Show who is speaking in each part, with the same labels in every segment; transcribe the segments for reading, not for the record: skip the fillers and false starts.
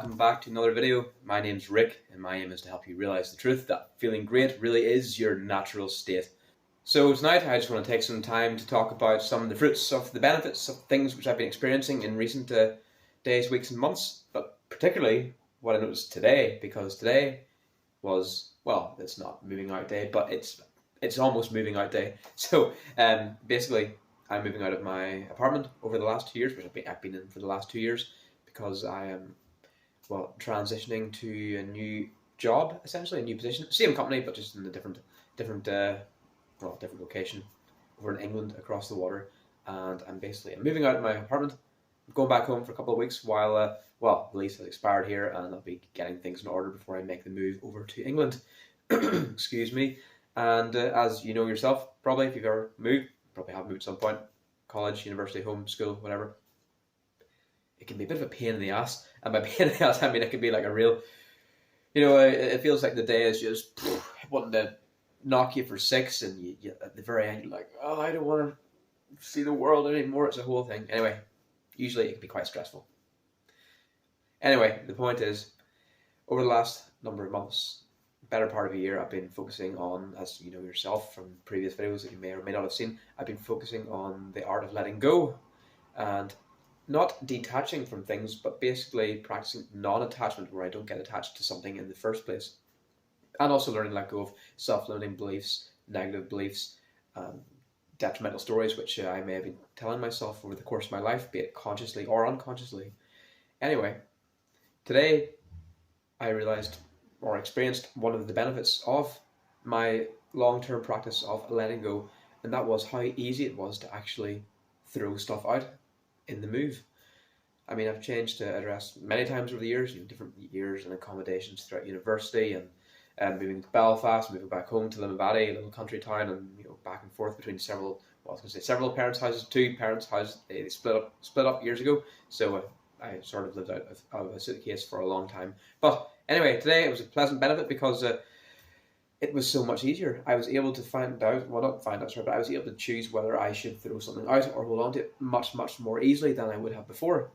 Speaker 1: welcome back to another video. My name's Rick and my aim is to help you realize the truth that feeling great really is your natural state. So tonight I just want to take some time to talk about some of the fruits of the benefits of things which I've been experiencing in recent days, weeks and months, but particularly what I noticed today, because today was, well, it's not moving out day, but it's almost moving out day. So basically I'm moving out of my apartment over the last 2 years, which I've been in for the last 2 years, because I am, transitioning to a new job, essentially a new position, same company but just in a different location over in England across the water. And I'm moving out of my apartment. I'm going back home for a couple of weeks while the lease has expired here, and I'll be getting things in order before I make the move over to England. Excuse me. And as you know yourself, probably if you've ever moved, probably have moved at some point, college, university, home, school, whatever, it can be a bit of a pain in the ass. And by pain in the ass, I mean it can be like a real, it feels like the day is just wanting to knock you for six, and you at the very end you're like, oh, I don't want to see the world anymore. It's a whole thing. Anyway, usually it can be quite stressful. Anyway, the point is, over the last number of months, better part of a year, I've been focusing on, as you know yourself from previous videos that you may or may not have seen, I've been focusing on the art of letting go, and not detaching from things, but basically practicing non-attachment, where I don't get attached to something in the first place. And also learning to let go of self-limiting beliefs, negative beliefs, detrimental stories, which I may have been telling myself over the course of my life, be it consciously or unconsciously. Anyway, today I realized or experienced one of the benefits of my long-term practice of letting go, and that was how easy it was to actually throw stuff out in the move. I mean, I've changed address many times over the years, different years and accommodations throughout university, and moving to Belfast, moving back home to Limavady, a little country town, and back and forth between several parents' houses, two parents' houses. They split up years ago, so I sort of lived out of a suitcase for a long time. But anyway, today it was a pleasant benefit because it was so much easier. I was able to I was able to choose whether I should throw something out or hold on to it much, much more easily than I would have before.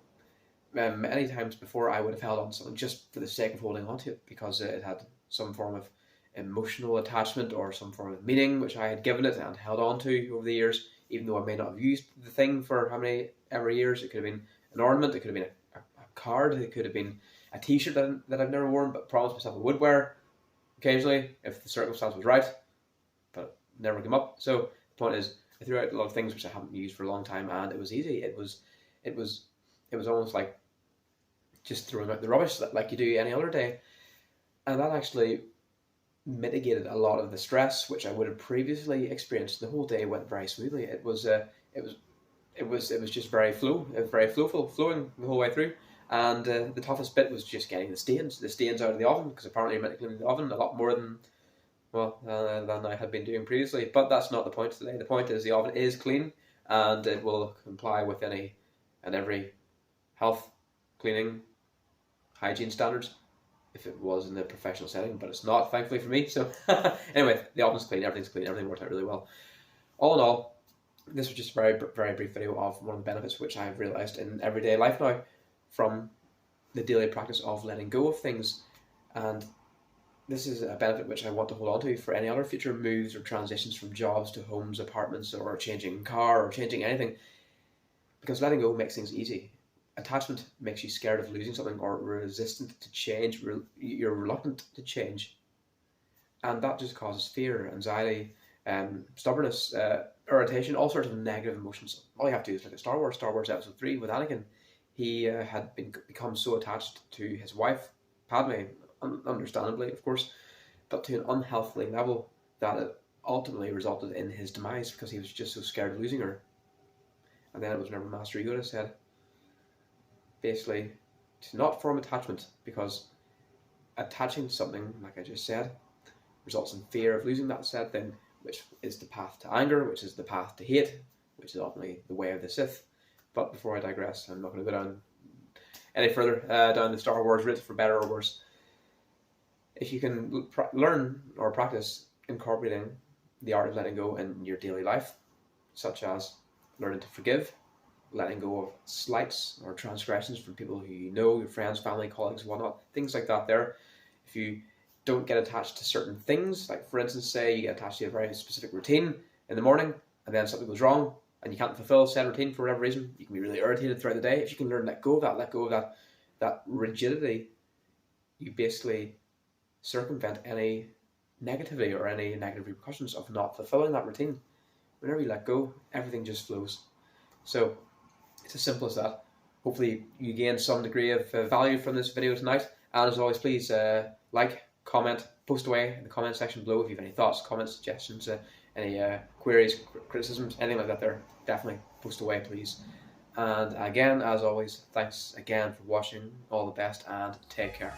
Speaker 1: Many times before, I would have held on to something just for the sake of holding on to it, because it had some form of emotional attachment or some form of meaning which I had given it and held on to over the years, even though I may not have used the thing for how many ever years. It could have been an ornament, it could have been a card, it could have been a t-shirt that I've never worn but promised myself I would wear occasionally if the circumstance was right, but it never came up. So the point is, I threw out a lot of things which I haven't used for a long time, and it was easy. It was almost like just throwing out the rubbish like you do any other day. And that actually mitigated a lot of the stress which I would have previously experienced. The whole day went very smoothly. It was just very flowing the whole way through. And the toughest bit was just getting the stains out of the oven, because apparently you're meant to clean the oven a lot more than I had been doing previously. But that's not the point today. The point is the oven is clean, and it will comply with any and every health, cleaning, hygiene standards if it was in the professional setting, but it's not, thankfully for me. So anyway, the oven's clean, everything's clean, everything worked out really well. All in all, this was just a very, very brief video of one of the benefits which I've realized in everyday life now from the daily practice of letting go of things. And this is a benefit which I want to hold on to for any other future moves or transitions from jobs to homes, apartments, or changing car, or changing anything, because letting go makes things easy. Attachment makes you scared of losing something or resistant to change. You're reluctant to change, and that just causes fear, anxiety, stubbornness, irritation, all sorts of negative emotions. All you have to do is look at Star Wars Episode 3 with Anakin. He had become so attached to his wife, Padme, understandably, of course, but to an unhealthy level that it ultimately resulted in his demise, because he was just so scared of losing her. And then it was whenever Master Yoda said, basically, to not form attachment, because attaching to something, like I just said, results in fear of losing that said thing, which is the path to anger, which is the path to hate, which is ultimately the way of the Sith. But before I digress, I'm not going to go down any further down the Star Wars route, for better or worse. If you can learn or practice incorporating the art of letting go in your daily life, such as learning to forgive, letting go of slights or transgressions from people who you know, your friends, family, colleagues, whatnot, things like that there. If you don't get attached to certain things, like for instance, say you get attached to a very specific routine in the morning and then something goes wrong and you can't fulfill said routine for whatever reason, you can be really irritated throughout the day. If you can learn to let go of that rigidity, you basically circumvent any negativity or any negative repercussions of not fulfilling that routine. Whenever you let go, everything just flows. So it's as simple as that. Hopefully you gain some degree of value from this video tonight. And as always, please like, comment, post away in the comment section below if you have any thoughts, comments, suggestions, any queries, criticisms, anything like that there. Definitely post away, please. And again, as always, thanks again for watching. All the best and take care.